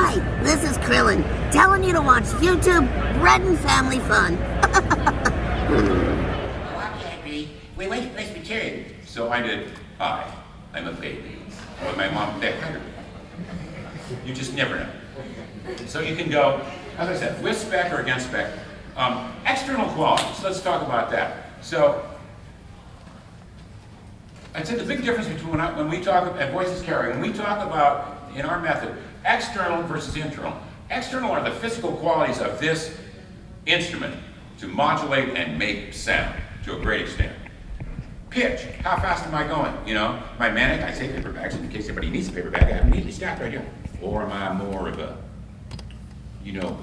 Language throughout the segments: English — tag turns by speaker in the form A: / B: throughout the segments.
A: Hi, this is Krillin, telling you to watch YouTube Bread and Family Fun.
B: Oh, I'm happy. We went to Presbyterian. So I did. Hi, I'm a baby. Or my mom said, you just never know. So you can go, as I said, with spec or against spec. External qualities, let's talk about that. So, I'd say the big difference between when we talk about voices carry, when we talk about, in our method, external versus internal. External are the physical qualities of this instrument to modulate and make sound to a great extent. Pitch, how fast am I going? You know, am I manic? I say paper bags in case somebody needs a paper bag. I immediately stop right here. Or am I more of a, you know,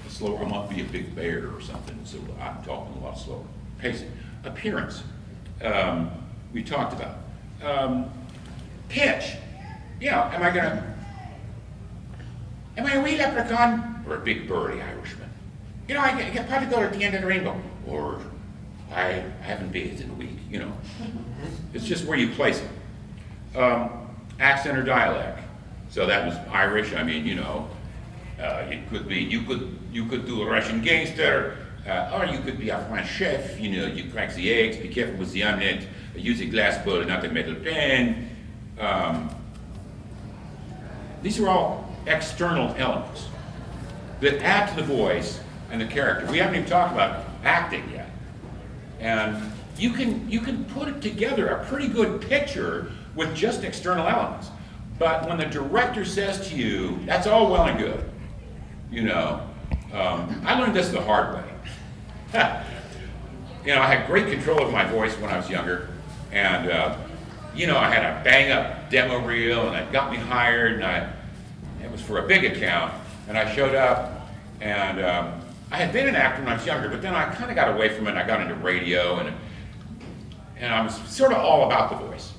B: a slower, I might be a big bear or something, so I'm talking a lot slower. Pacing. Appearance, we talked about. Pitch, yeah, am I a wee leprechaun or a big burly Irishman? You know, I can probably go to the end of the rainbow, or I haven't bathed in a week, you know. It's just where you place it. Accent or dialect. So that was Irish. I mean, you know, it could be you could do a Russian gangster, or you could be a French chef. You know, you crack the eggs. Be careful with the omelette. Use a glass bowl, not a metal pan. These are all external elements that add to the voice and the character. We haven't even talked about acting yet, and you can put it together a pretty good picture with just external elements. But when the director says to you, that's all well and good, you know, I learned this the hard way. You know, I had great control of my voice when I was younger, and you know, I had a bang-up demo reel, and it got me hired, and it was for a big account, and I showed up, and I had been an actor when I was younger, but then I kind of got away from it, and I got into radio, and I was sort of all about the voice.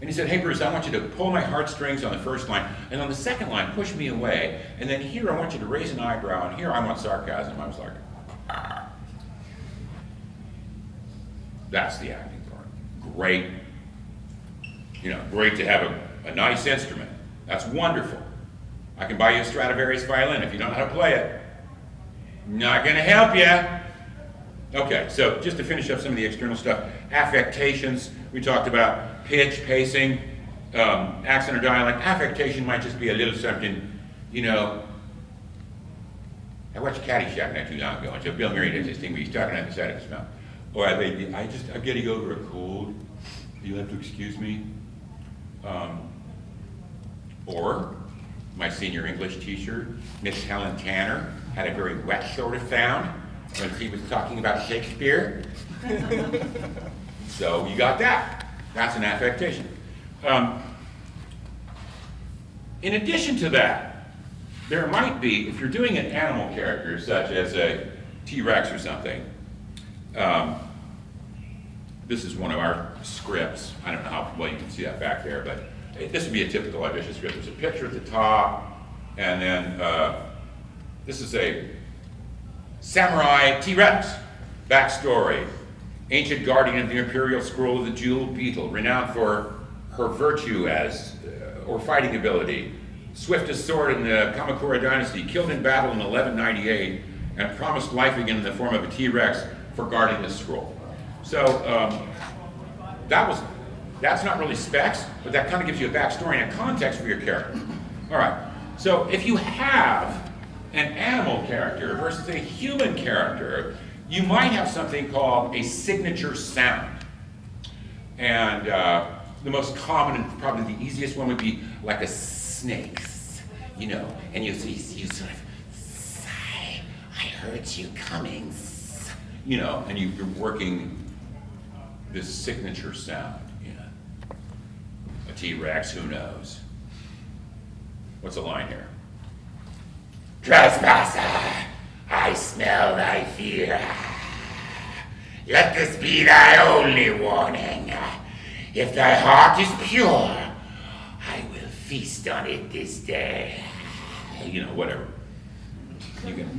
B: And he said, hey Bruce, I want you to pull my heartstrings on the first line, and on the second line, push me away, and then here I want you to raise an eyebrow, and here I want sarcasm. I was like, ah. That's the acting part. Great, you know, great to have a nice instrument. That's wonderful. I can buy you a Stradivarius violin if you don't know how to play it. Not gonna help you. Okay, so just to finish up some of the external stuff, affectations, we talked about pitch, pacing, accent or dialect. Affectation might just be a little something, you know. I watched Caddyshack not too long ago, and so Bill Murray does this thing where he's talking out the side of his mouth. Or I'm getting over a cold. You'll have to excuse me. Or my senior English teacher, Miss Helen Tanner, had a very wet sort of sound when she was talking about Shakespeare. So you got that. That's an affectation. In addition to that, there might be, if you're doing an animal character, such as a T-Rex or something, this is one of our scripts. I don't know how well you can see that back there, but this would be a typical audition script. There's a picture at the top, and then this is a samurai T-Rex backstory. Ancient guardian of the imperial scroll of the jeweled beetle, renowned for her virtue as, or fighting ability. Swiftest sword in the Kamehacon dynasty, killed in battle in 1198, and promised life again in the form of a T-Rex for guarding the scroll. So that's not really specs, but that kind of gives you a backstory and a context for your character. All right, so if you have an animal character versus a human character, you might have something called a signature sound. And the most common and probably the easiest one would be like a snake, you know, and you sort of sigh, I heard you coming, you know, and you're working this signature sound, you know. A T-Rex, who knows? What's the line here? Trespasser, I smell thy fear. Let this be thy only warning. If thy heart is pure, I will feast on it this day. You know, whatever. You can.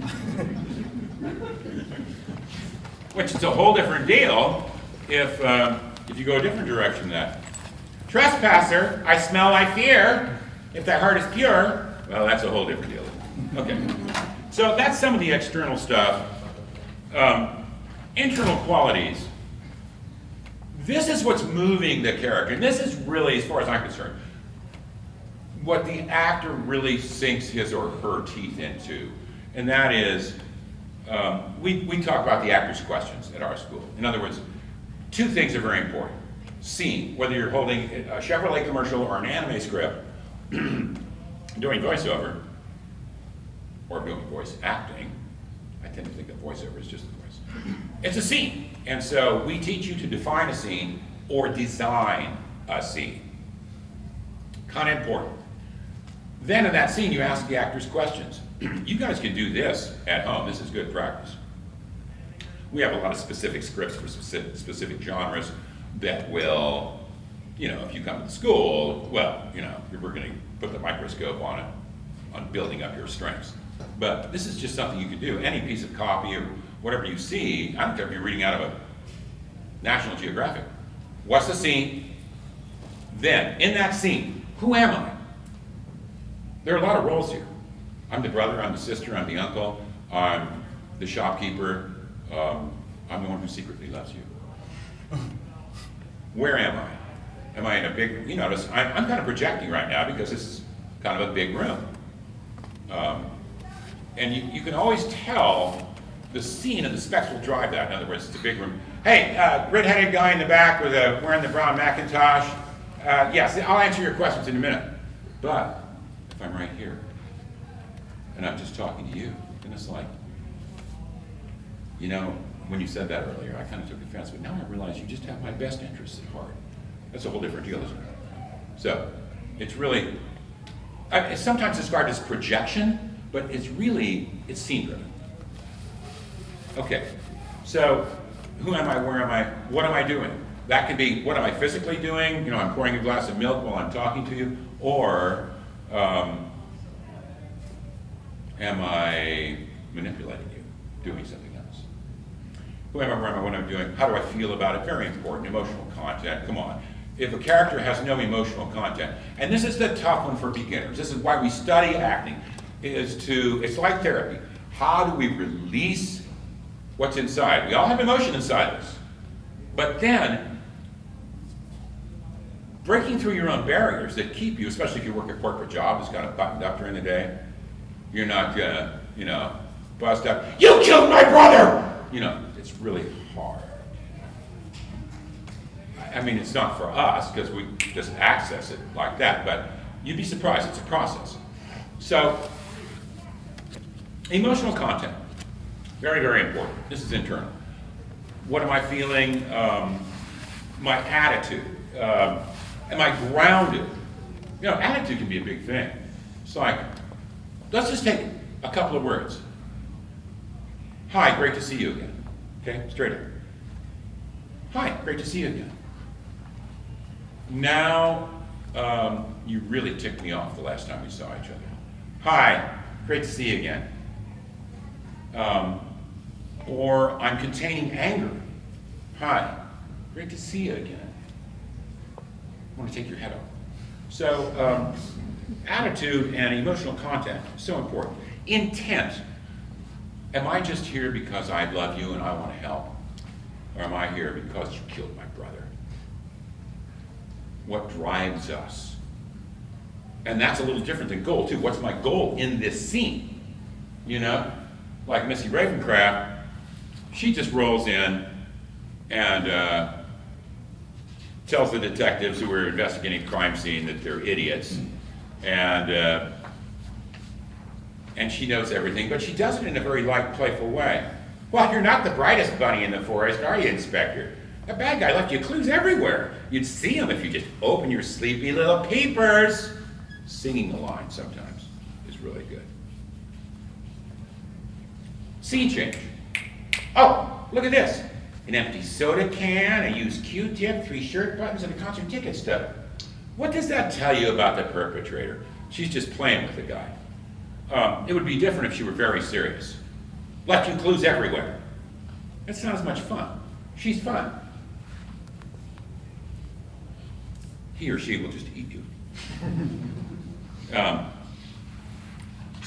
B: Which is a whole different deal if you go a different direction than that. Trespasser, I smell thy fear. If thy heart is pure, Well, that's a whole different deal. Okay. So that's some of the external stuff. Internal qualities. This is what's moving the character. And this is really, as far as I'm concerned, what the actor really sinks his or her teeth into. And that is, we talk about the actor's questions at our school. In other words, two things are very important. Scene, whether you're holding a Chevrolet commercial or an anime script, doing voiceover, or doing voice acting. I tend to think that voiceover is just the voice. It's a scene. And so we teach you to define a scene or design a scene. Kind of important. Then in that scene, you ask the actors questions. You guys can do this at home. This is good practice. We have a lot of specific scripts for specific genres that will, if you come to the school, well, we're going to put the microscope on it, on building up your strengths. But this is just something you can do. Any piece of copy or whatever you see, I don't care if you're reading out of a National Geographic. What's the scene? Then, in that scene, who am I? There are a lot of roles here. I'm the brother, I'm the sister, I'm the uncle, I'm the shopkeeper, I'm the one who secretly loves you. Where am I? Am I in a big, I'm kind of projecting right now because this is kind of a big room. And you can always tell the scene and the specs will drive that. In other words, it's a big room. Hey, red-headed guy in the back with wearing the brown Macintosh. Yes, I'll answer your questions in a minute. But if I'm right here and I'm just talking to you, and it's like, when you said that earlier, I kind of took offense, but now I realize you just have my best interests at heart. That's a whole different deal, isn't it? So, it's really, it's sometimes described as projection, but it's scene driven. Okay, so who am I, where am I, what am I doing? That could be, what am I physically doing? I'm pouring a glass of milk while I'm talking to you, or am I manipulating you, doing something else? Who am I, where am I, what am I doing? How do I feel about it? Very important, emotional content, come on. If a character has no emotional content, and this is the tough one for beginners, this is why we study acting, it's like therapy. How do we release what's inside? We all have emotion inside us. But then, breaking through your own barriers that keep you, especially if you work a corporate job that's kind of buttoned up during the day, you're not gonna, bust up, you killed my brother! It's really hard. I mean, it's not for us because we just access it like that, but you'd be surprised, it's a process. So, emotional content, very, very important. This is internal. What am I feeling? My attitude. Am I grounded? Attitude can be a big thing. It's like, let's just take a couple of words. Hi, great to see you again. Okay, straight up. Hi, great to see you again. Now, you really ticked me off the last time we saw each other. Hi, great to see you again. Or I'm containing anger. Hi, great to see you again. I want to take your head off. So, attitude and emotional content, so important. Intent. Am I just here because I love you and I want to help? Or am I here because you killed my brother? What drives us? And that's a little different than goal, too. What's my goal in this scene? Like Missy Ravencraft, she just rolls in and tells the detectives who are investigating the crime scene that they're idiots. And she knows everything, but she does it in a very light, playful way. Well, you're not the brightest bunny in the forest, are you, Inspector? That bad guy left you clues everywhere. You'd see them if you just open your sleepy little peepers. Singing the line sometimes is really good. Scene change. Oh, look at this. An empty soda can, a used Q-tip, 3 shirt buttons, and a concert ticket stub. What does that tell you about the perpetrator? She's just playing with the guy. It would be different if she were very serious. Left you clues everywhere. That's not as much fun. She's fun. He or she will just eat you.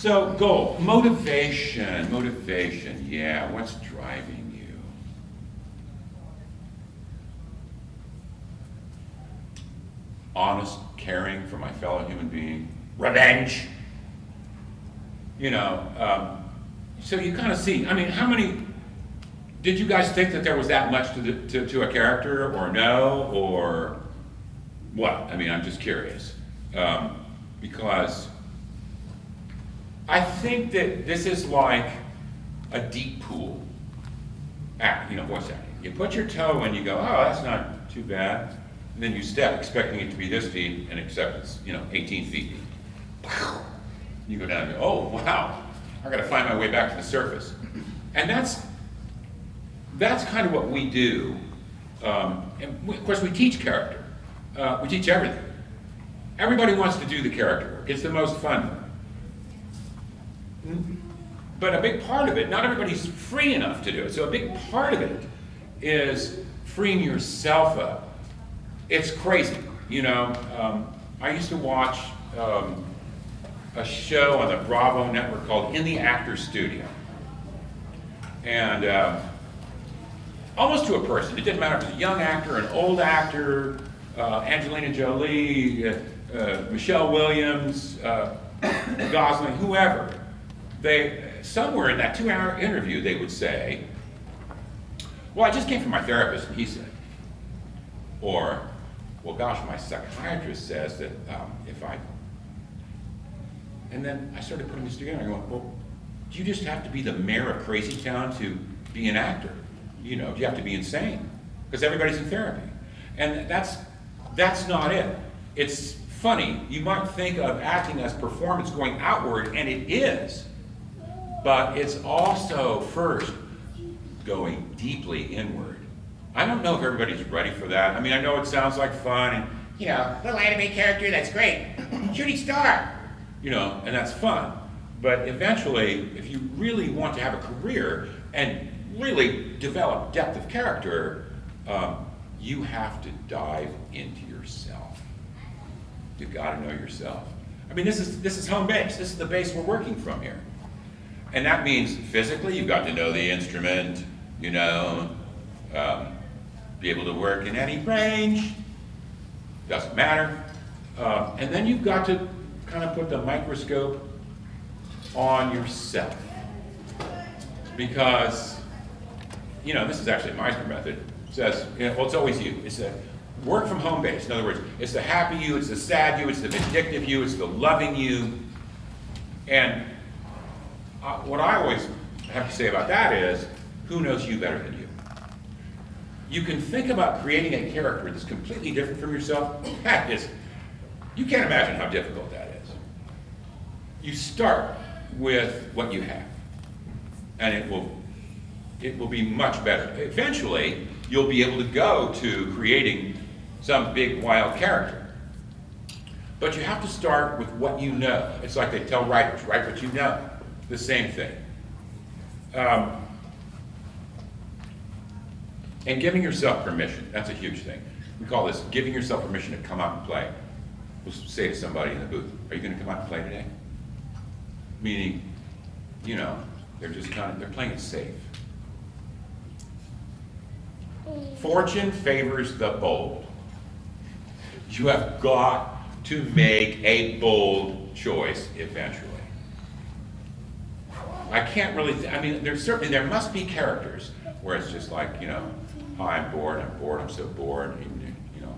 B: So goal, motivation, yeah, what's driving you? Honest caring for my fellow human being, revenge. You know, so you kind of see, I mean, how many, did you guys think that there was that much to a character, or no, or what? I mean, I'm just curious. Because I think that this is like a deep pool act, you know, voice acting. You put your toe in, you go, oh, that's not too bad. And then you step expecting it to be this deep, and except it's, you know, 18 feet deep. You go down and go, oh, wow, I gotta find my way back to the surface. And that's kind of what we do. Of course, we teach character. We teach everything. Everybody wants to do the character work. It's the most fun. But a big part of it, not everybody's free enough to do it. So a big part of it is freeing yourself up. It's crazy, you know. I used to watch a show on the Bravo network called In the Actor's Studio. And almost to a person, it didn't matter if it was a young actor, an old actor, Angelina Jolie, Michelle Williams, Gosling, whoever. Somewhere in that 2-hour interview, they would say, well, I just came from my therapist, and he said, or, well, gosh, my psychiatrist says that if I, and then I started putting this together, and I go, well, do you just have to be the mayor of Crazy Town to be an actor? You know, do you have to be insane? Because everybody's in therapy. And that's not it. It's funny, you might think of acting as performance going outward, and it is, but it's also first going deeply inward. I don't know if everybody's ready for that. I mean, I know it sounds like fun, and, you know, little anime character, that's great. Shooting star, you know, and that's fun. But eventually, if you really want to have a career and really develop depth of character, you have to dive into yourself. You gotta know yourself. I mean, this is home base. This is the base we're working from here. And that means physically, you've got to know the instrument, you know, be able to work in any range, doesn't matter. And then you've got to kind of put the microscope on yourself. Because, you know, this is actually a Meisner method. It says, you know, well, it's always you. It's a work from home base. In other words, it's the happy you, it's the sad you, it's the vindictive you, it's the loving you. And what I always have to say about that is, who knows you better than you? You can think about creating a character that's completely different from yourself. That is, you can't imagine how difficult that is. You start with what you have, and it will be much better. Eventually, you'll be able to go to creating some big, wild character. But you have to start with what you know. It's like they tell writers, write what you know. The same thing. And giving yourself permission, that's a huge thing. We call this giving yourself permission to come out and play. We'll say to somebody in the booth, are you going to come out and play today? Meaning, you know, they're playing it safe. Fortune favors the bold. You have got to make a bold choice eventually. I can't really, I mean, there must be characters where it's just like, you know, oh, I'm bored, I'm so bored, you know.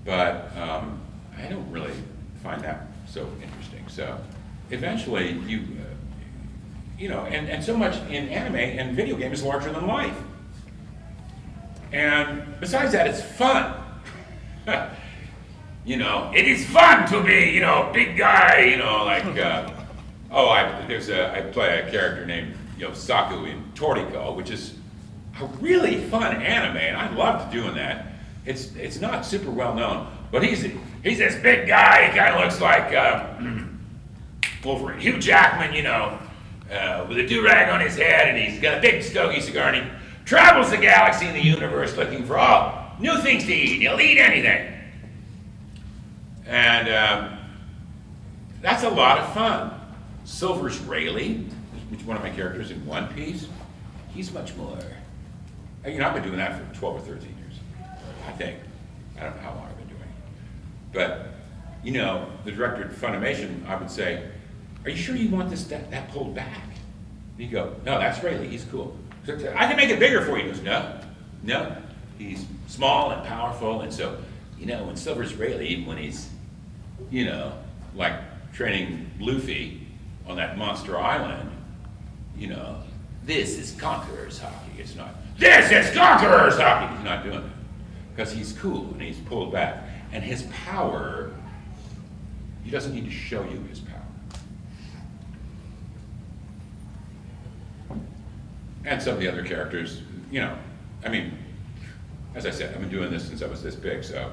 B: But I don't really find that so interesting. So eventually you know, and so much in anime and video game is larger than life. And besides that, it's fun. You know, it is fun to be, you know, big guy, you know, like, I play a character named, you know, Saku in Toriko, which is a really fun anime, and I loved doing that. It's not super well known, but he's this big guy. He kind of looks like Wolverine, Hugh Jackman, you know, with a do-rag on his head, and he's got a big stogie cigar, and he travels the galaxy and the universe looking for all new things to eat. He'll eat anything. And That's a lot of fun. Silver's Rayleigh, which is one of my characters in One Piece, he's much more. You know, I've been doing that for 12 or 13 years, I think. I don't know how long I've been doing it. But, you know, the director at Funimation, I would say, are you sure you want this that pulled back? And you go, no, that's Rayleigh, he's cool. So I can make it bigger for you. He goes, no, he's small and powerful, and so, you know, when Silver's Rayleigh, even when he's, you know, like training Luffy on that monster island, you know, this is Conqueror's hockey. It's not, this is Conqueror's hockey. He's not doing that because he's cool and he's pulled back. And his power, he doesn't need to show you his power. And some of the other characters, you know, I mean, as I said, I've been doing this since I was this big, so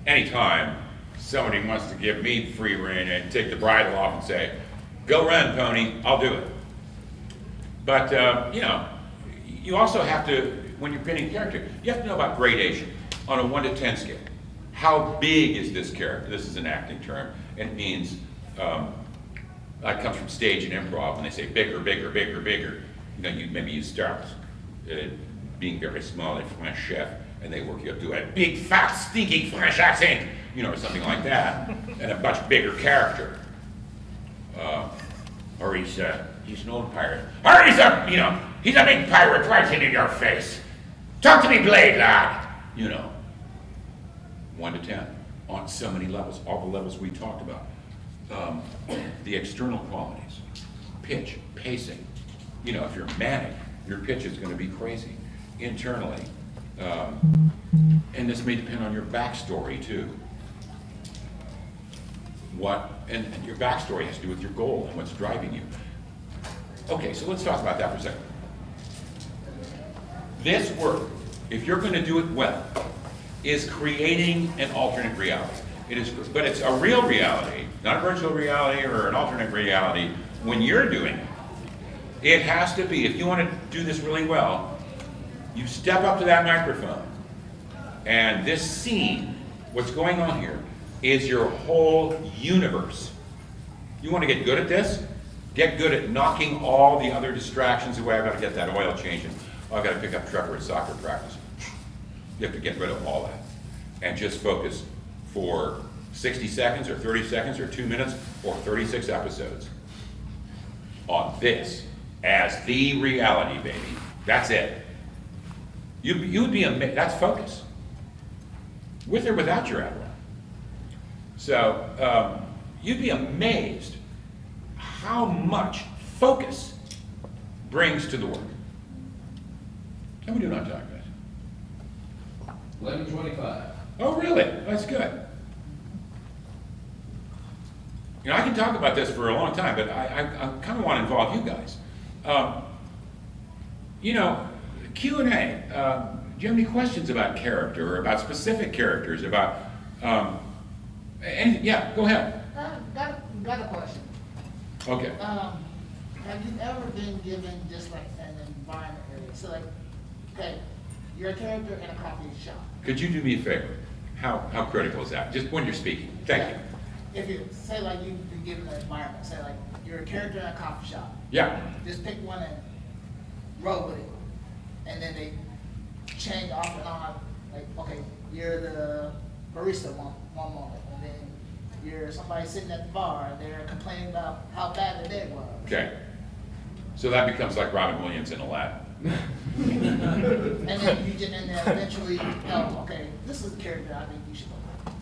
B: anytime somebody wants to give me free rein and take the bridle off and say, go run, pony, I'll do it. But, you know, you also have to, when you're painting character, you have to know about gradation on a 1 to 10 scale. How big is this character? This is an acting term, and it means, that comes from stage and improv, when they say bigger, bigger, bigger, bigger. You know, maybe you start being very small and French chef, and they work you up to a big, fat, stinking French accent, you know, or something like that, and a much bigger character. Or he's an old pirate. Or he's a big pirate right in your face. Talk to me, Blade, lad. You know, 1 to 10 on so many levels, all the levels we talked about. The external qualities, pitch, pacing. You know, if you're manic, your pitch is going to be crazy internally. And this may depend on your backstory too. And your backstory has to do with your goal and what's driving you. Okay, so let's talk about that for a second. This work, if you're going to do it well, is creating an alternate reality. But it's a real reality, not a virtual reality or an alternate reality. When you're doing it, it has to be, if you want to do this really well, you step up to that microphone, and this scene, what's going on here, is your whole universe. You want to get good at this? Get good at knocking all the other distractions away. I've got to get that oil changed. Oh, I've got to pick up Trevor at soccer practice. You have to get rid of all that and just focus for 60 seconds or 30 seconds or 2 minutes or 36 episodes on this as the reality, baby. That's it. You would be amazed. That's focus. With or without your Adderall. So you'd be amazed how much focus brings to the work. How are we doing on time, guys?
C: 11:25.
B: Oh, really? That's good. You know, I can talk about this for a long time, but I kind of want to involve you guys. You know, Q&A. Do you have any questions about character or about specific characters? About anything? Yeah, go ahead.
D: Got a question.
B: Okay.
D: Have you ever been given just like an environment area? So like, okay, you're a character in a coffee shop.
B: Could you do me a favor? How critical is that? Just when you're speaking. Thank you.
D: If you say like you've been given an environment, say like you're a character in a coffee shop.
B: Yeah.
D: Just pick one and roll with it, and then they change off and on. Like, okay, you're the barista one moment, and then you're somebody sitting at the bar and they're complaining about how bad the day was.
B: Okay. So that becomes like Robin Williams in Aladdin.
D: And then eventually, okay, this is the character I think you should go with.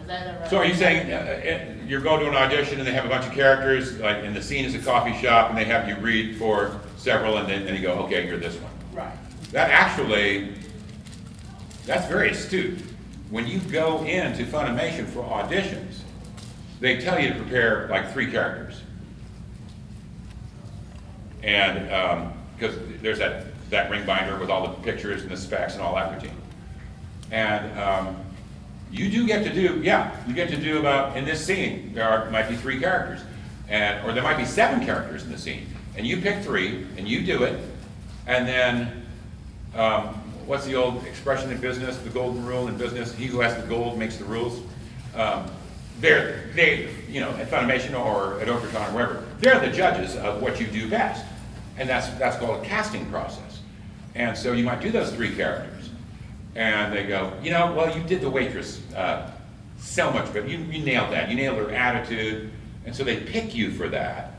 D: Is that ever?
B: So are you saying you go to an audition and they have a bunch of characters, like, and the scene is a coffee shop, and they have you read for several, and then you go, okay, you're this one.
D: Right.
B: That actually, that's very astute. When you go into Funimation for auditions, they tell you to prepare like 3 characters. And because there's that ring binder with all the pictures and the specs and all that routine. And you do get to do, you get to do about, in this scene, might be 3 characters. Or there might be 7 characters in the scene. And you pick 3, and you do it, and then, what's the old expression in business, the golden rule in business? He who has the gold makes the rules. you know, at Funimation or at Overton or wherever, they're the judges of what you do best. And that's called a casting process. And so you might do those 3 characters. And they go, you know, well, you did the waitress so much, but you nailed that. You nailed her attitude. And so they pick you for that.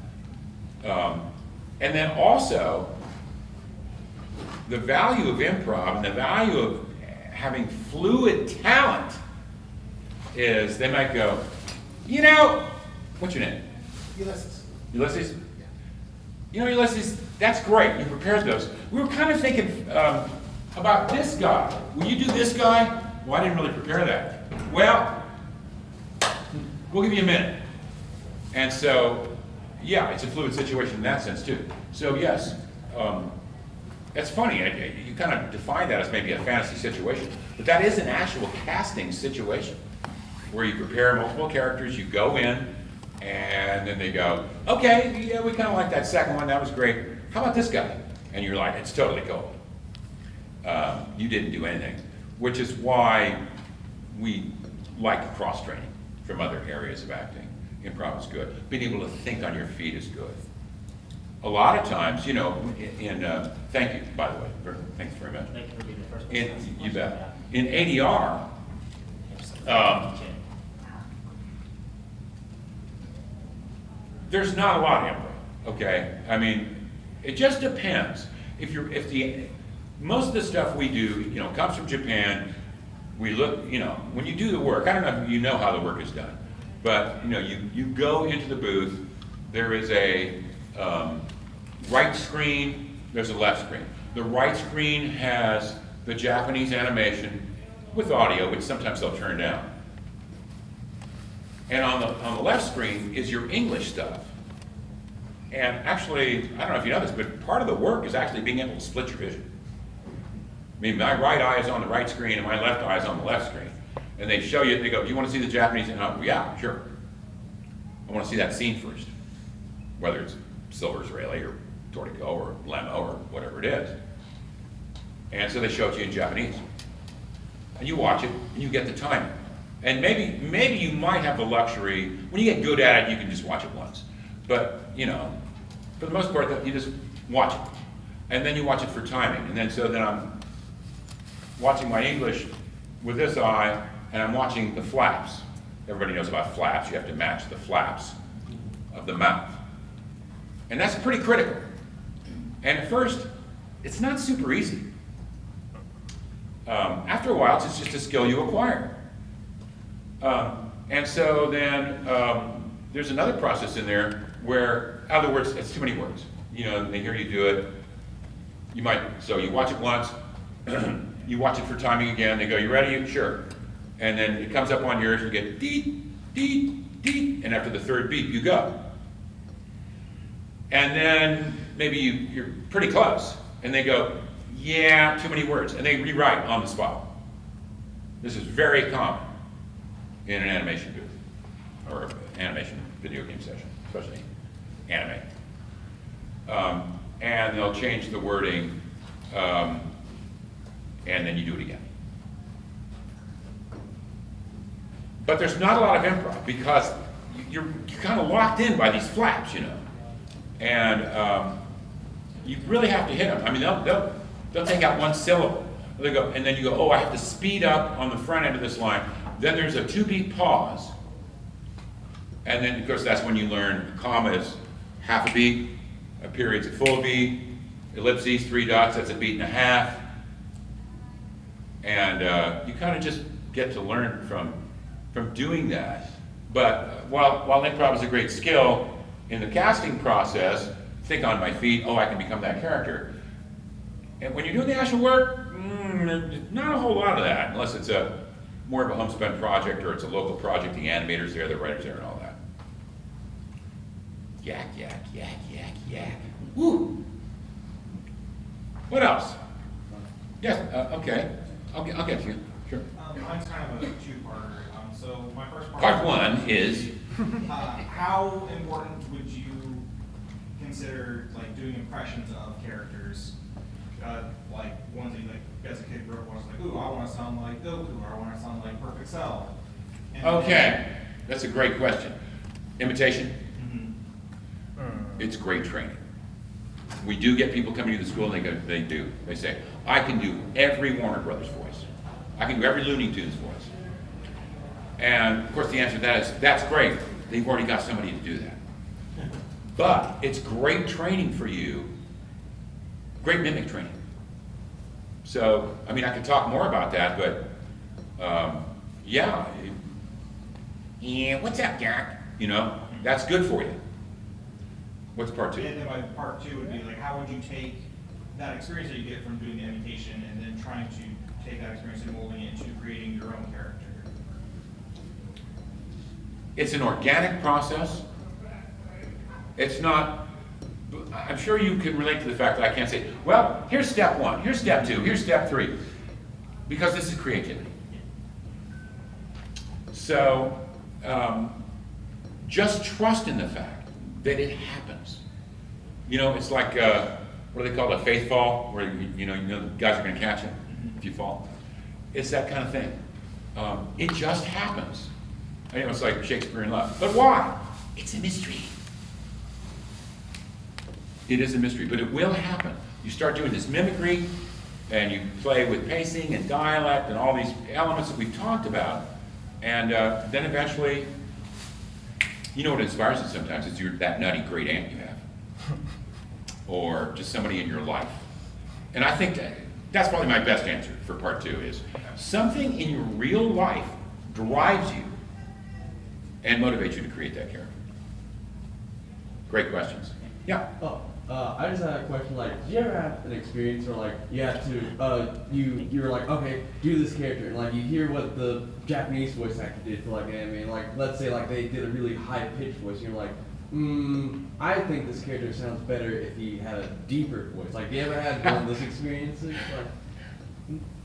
B: And then also, the value of improv and the value of having fluid talent is they might go, you know, what's your name?
D: Ulysses.
B: Ulysses? You know, Ulysses, that's great. You prepared those. We were kind of thinking about this guy. Will you do this guy? Well, I didn't really prepare that. Well, we'll give you a minute. And so, yeah, it's a fluid situation in that sense, too. So, yes, that's funny. You kind of define that as maybe a fantasy situation. But that is an actual casting situation where you prepare multiple characters, you go in, and then they go, okay, yeah, we kind of like that second one, that was great. How about this guy? And you're like, it's totally cold. You didn't do anything, which is why we like cross-training from other areas of acting. Improv is good. Being able to think on your feet is good. A lot of times, you know, thank you, by the way, thanks very much.
C: Thank you for being the first person.
B: You bet. In ADR, there's not a lot of improv, okay? I mean, it just depends. Most of the stuff we do, you know, comes from Japan. We look, you know, when you do the work, I don't know if you know how the work is done, but, you know, you go into the booth, there is a right screen, there's a left screen. The right screen has the Japanese animation with audio, which sometimes they'll turn down. And on the left screen is your English stuff. And actually, I don't know if you know this, but part of the work is actually being able to split your vision. I mean, my right eye is on the right screen and my left eye is on the left screen. And they show you, they go, do you want to see the Japanese? And I'm, yeah, sure. I want to see that scene first. Whether it's Silver Israeli or Tortico or Limo or whatever it is. And so they show it to you in Japanese. And you watch it and you get the timing. And maybe you might have the luxury, when you get good at it, you can just watch it once. But, you know, for the most part, you just watch it. And then you watch it for timing. And then I'm watching my English with this eye, and I'm watching the flaps. Everybody knows about flaps. You have to match the flaps of the mouth. And that's pretty critical. And at first, it's not super easy. After a while, it's just a skill you acquire. And so then there's another process in there where, in other words, it's too many words. You know, they hear you do it. So you watch it once, you watch it for timing again, they go, you ready? Sure. And then it comes up on yours, you get deet, deet, deet, and after the third beep, you go. And then maybe you're pretty close, and they go, yeah, too many words, and they rewrite on the spot. This is very common in an animation booth, or animation video game session, especially anime. And they'll change the wording, and then you do it again. But there's not a lot of improv because you're kind of locked in by these flaps, you know. And you really have to hit them. I mean, they'll take out one syllable. They go, and then you go, oh, I have to speed up on the front end of this line. Then there's a 2-beat pause. And then, of course, that's when you learn a comma is half a beat, a period's a full beat, ellipses, 3 dots, that's a beat and a half. And you kind of just get to learn from doing that. But while improv is a great skill, in the casting process, think on my feet, oh, I can become that character. And when you're doing the actual work, not a whole lot of that, unless it's more of a homespun project or it's a local project, the animators there, the writers there, and all that. Yak, yak, yak, yak, yak. Woo! What else? Yes, okay. I'll get to you. Sure.
E: Mine's kind of a two-parter. So my first
B: Part one is
E: how important would you consider like doing impressions of characters, like ones that you like as a kid grew up was like, ooh, I want to sound like Goku, or I want to sound like Perfect Cell. And
B: okay. That's a great question. Imitation?
E: Mm-hmm.
B: It's great training. We do get people coming to the school and they say, I can do every Warner Brothers voice. I can do every Looney Tunes voice. And of course the answer to that is, that's great. They've already got somebody to do that. But it's great training for you, great mimic training. So, I mean, I could talk more about that, but yeah, what's up, Jack? You know, that's good for you. What's part two?
E: And then my part two would be like, how would you take that experience that you get from doing the imitation and then trying to take that experience and molding it into creating your own character?
B: It's an organic process. It's not, I'm sure you can relate to the fact that I can't say, well, here's step one, here's step two, here's step three, because this is creativity. So, just trust in the fact that it happens. You know, it's like, what do they call it, a faith fall, where you know the guys are going to catch it if you fall. It's that kind of thing. It just happens. I know it's like Shakespeare in Love. But why? It's a mystery. It is a mystery, but it will happen. You start doing this mimicry, and you play with pacing and dialect and all these elements that we've talked about, and then eventually, you know what inspires it sometimes? It's that nutty great aunt you have, or just somebody in your life. And I think that's probably my best answer for part two is, something in your real life drives you and motivates you to create that character. Great questions. Yeah?
C: Oh, I just had a question, like, did you ever have an experience where, like, you had to, you were like, okay, do this character, and, like, you hear what the Japanese voice actor did for, like, anime, like, let's say, like, they did a really high-pitched voice, and you're like, I think this character sounds better if he had a deeper voice. Like, you ever had one of those experiences? Like,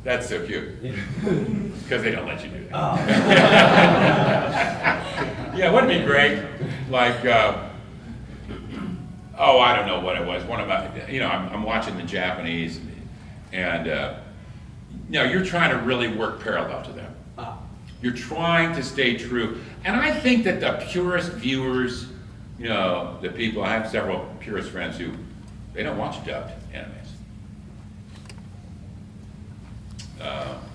B: That's so cute. Because they don't let you do that.
C: oh.
B: Yeah, wouldn't it be great? Like, oh, I don't know what it was. One of my, you know, I'm watching the Japanese, and you know, you're trying to really work parallel to them. You're trying to stay true. And I think that the purest viewers, you know, the people, I have several purist friends who, they don't watch dubbed animes.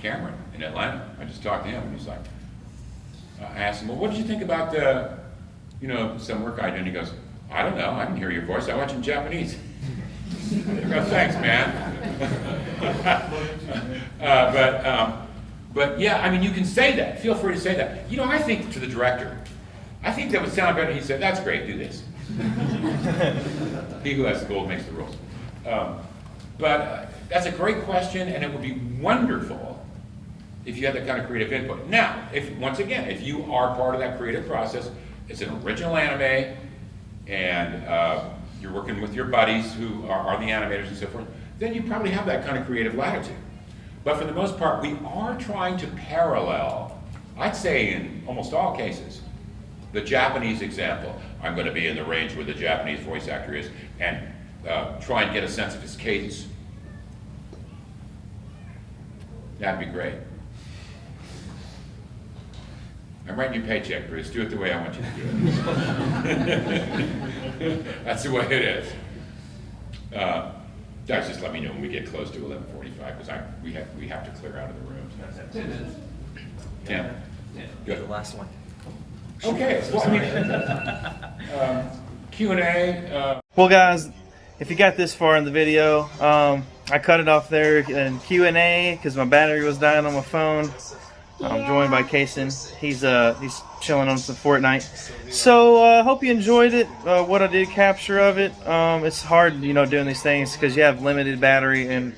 B: Cameron in Atlanta, I just talked to him, and he's like, I asked him, well, what did you think about you know, some work I did? And he goes, I don't know, I can hear your voice, I watch in Japanese. I go, thanks, man. But yeah, I mean, you can say that, feel free to say that. You know, I think to the director, I think that would sound better. He said, that's great, do this. He who has the gold makes the rules. But that's a great question, and it would be wonderful if you had that kind of creative input. Now, once again, if you are part of that creative process, it's an original anime, and you're working with your buddies who are the animators and so forth, then you probably have that kind of creative latitude. But for the most part, we are trying to parallel, I'd say in almost all cases, the Japanese example. I'm going to be in the range where the Japanese voice actor is, and try and get a sense of his cadence. That'd be great. I'm writing you a paycheck, Bruce. Do it the way I want you to do it. That's the way it is. Guys, just let me know when we get close to 11:45, because we have to clear out of the rooms.
C: 10 minutes.
B: 10? Good.
F: The last one.
B: Okay, well, I mean, Q&A.
F: Well, guys, if you got this far in the video, I cut it off there in Q&A because my battery was dying on my phone. I'm joined by Kason. He's chilling on some Fortnite. So hope you enjoyed it. What I did capture of it. It's hard, you know, doing these things because you have limited battery, and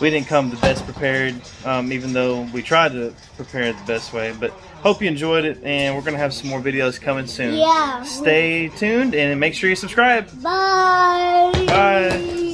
F: we didn't come the best prepared, even though we tried to prepare it the best way. But hope you enjoyed it, and we're gonna have some more videos coming soon.
G: Yeah.
F: Stay tuned and make sure you subscribe.
G: Bye.
F: Bye.